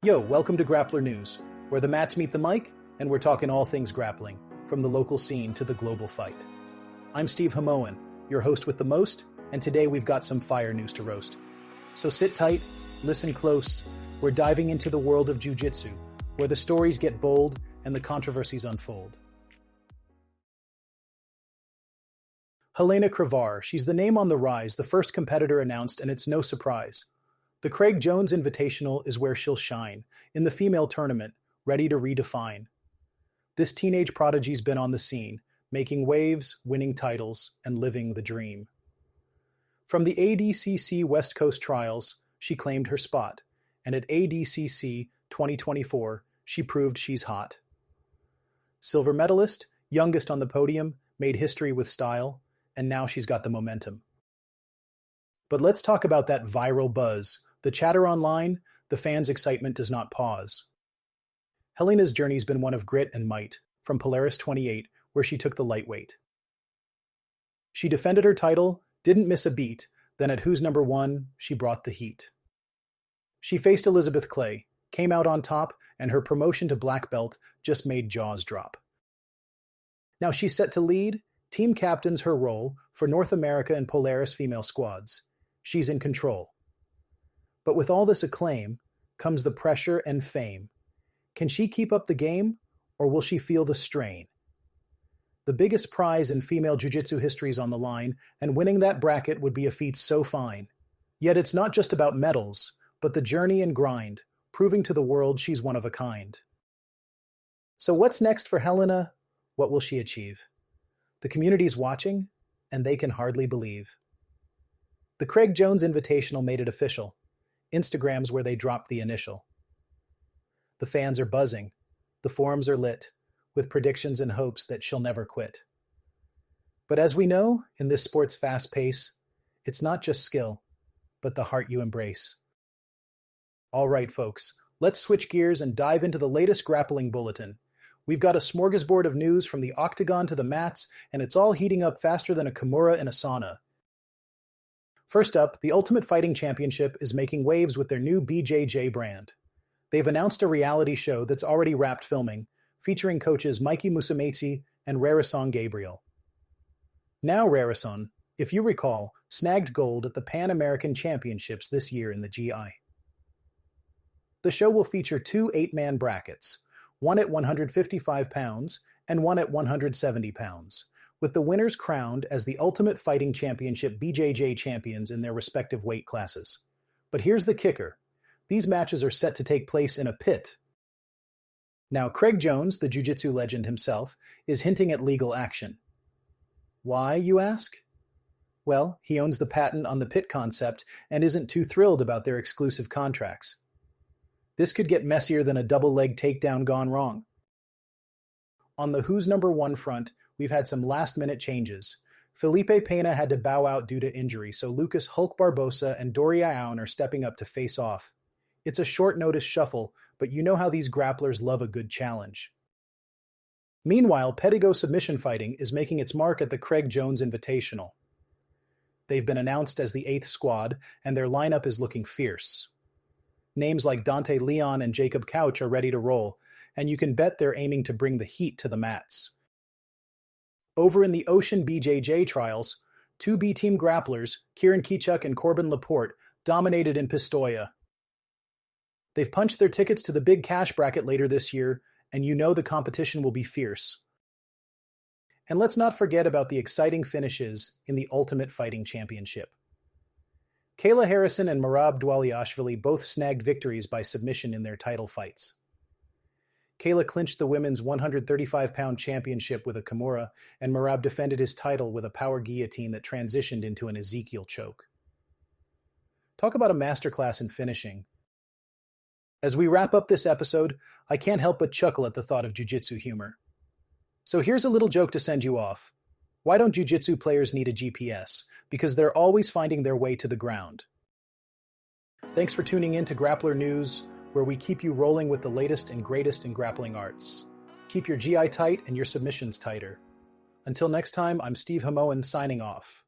Yo, welcome to Grappler News, where the mats meet the mic, and we're talking all things grappling, from the local scene to the global fight. I'm Steve Hamoen, your host with the most, and today we've got some fire news to roast. So sit tight, listen close, we're diving into the world of jiu-jitsu, where the stories get bold and the controversies unfold. Helena Crevar, she's the name on the rise, the first competitor announced, and it's no surprise. The Craig Jones Invitational is where she'll shine, in the female tournament, ready to redefine. This teenage prodigy's been on the scene, making waves, winning titles, and living the dream. From the ADCC West Coast Trials, she claimed her spot, and at ADCC 2024, she proved she's hot. Silver medalist, youngest on the podium, made history with style, and now she's got the momentum. But let's talk about that viral buzz. The chatter online, the fans' excitement does not pause. Helena's journey's been one of grit and might, from Polaris 28, where she took the lightweight. She defended her title, didn't miss a beat, then at Who's Number One, she brought the heat. She faced Elizabeth Clay, came out on top, and her promotion to black belt just made jaws drop. Now she's set to lead, team captains her role for North America and Polaris female squads. She's in control. But with all this acclaim comes the pressure and fame. Can she keep up the game, or will she feel the strain? The biggest prize in female jiu-jitsu history is on the line, and winning that bracket would be a feat so fine. Yet it's not just about medals, but the journey and grind, proving to the world she's one of a kind. So what's next for Helena? What will she achieve? The community's watching, and they can hardly believe. The Craig Jones Invitational made it official. Instagram's where they dropped the initial. The fans are buzzing. The forums are lit, with predictions and hopes that she'll never quit. But as we know, in this sport's fast pace, it's not just skill, but the heart you embrace. All right, folks, let's switch gears and dive into the latest Grappling Bulletin. We've got a smorgasbord of news from the octagon to the mats, and it's all heating up faster than a Kimura in a sauna. First up, the Ultimate Fighting Championship is making waves with their new BJJ brand. They've announced a reality show that's already wrapped filming, featuring coaches Mikey Musumeci and Rarison Gabriel. Now Rarison, if you recall, snagged gold at the Pan American Championships this year in the GI. The show will feature two 8-man brackets, one at 155 pounds and one at 170 pounds, with the winners crowned as the Ultimate Fighting Championship BJJ champions in their respective weight classes. But here's the kicker. These matches are set to take place in a pit. Now, Craig Jones, the jiu-jitsu legend himself, is hinting at legal action. Why, you ask? Well, he owns the patent on the pit concept and isn't too thrilled about their exclusive contracts. This could get messier than a double-leg takedown gone wrong. On the Who's Number One front, we've had some last-minute changes. Felipe Pena had to bow out due to injury, so Lucas Hulk Barbosa and Dory Aoun are stepping up to face off. It's a short-notice shuffle, but you know how these grapplers love a good challenge. Meanwhile, Pedigo Submission Fighting is making its mark at the Craig Jones Invitational. They've been announced as the 8th squad, and their lineup is looking fierce. Names like Dante Leon and Jacob Couch are ready to roll, and you can bet they're aiming to bring the heat to the mats. Over in the Ocean BJJ Trials, two B-team grapplers, Kieran Kichuk and Corbin Laporte, dominated in Pistoia. They've punched their tickets to the big cash bracket later this year, and you know the competition will be fierce. And let's not forget about the exciting finishes in the Ultimate Fighting Championship. Kayla Harrison and Merab Dwaliashvili both snagged victories by submission in their title fights. Kayla clinched the women's 135-pound championship with a Kimura, and Merab defended his title with a power guillotine that transitioned into an Ezekiel choke. Talk about a masterclass in finishing. As we wrap up this episode, I can't help but chuckle at the thought of jiu-jitsu humor. So here's a little joke to send you off. Why don't jiu-jitsu players need a GPS? Because they're always finding their way to the ground. Thanks for tuning in to Grappler News, where we keep you rolling with the latest and greatest in grappling arts. Keep your GI tight and your submissions tighter. Until next time, I'm Steve Hamoen signing off.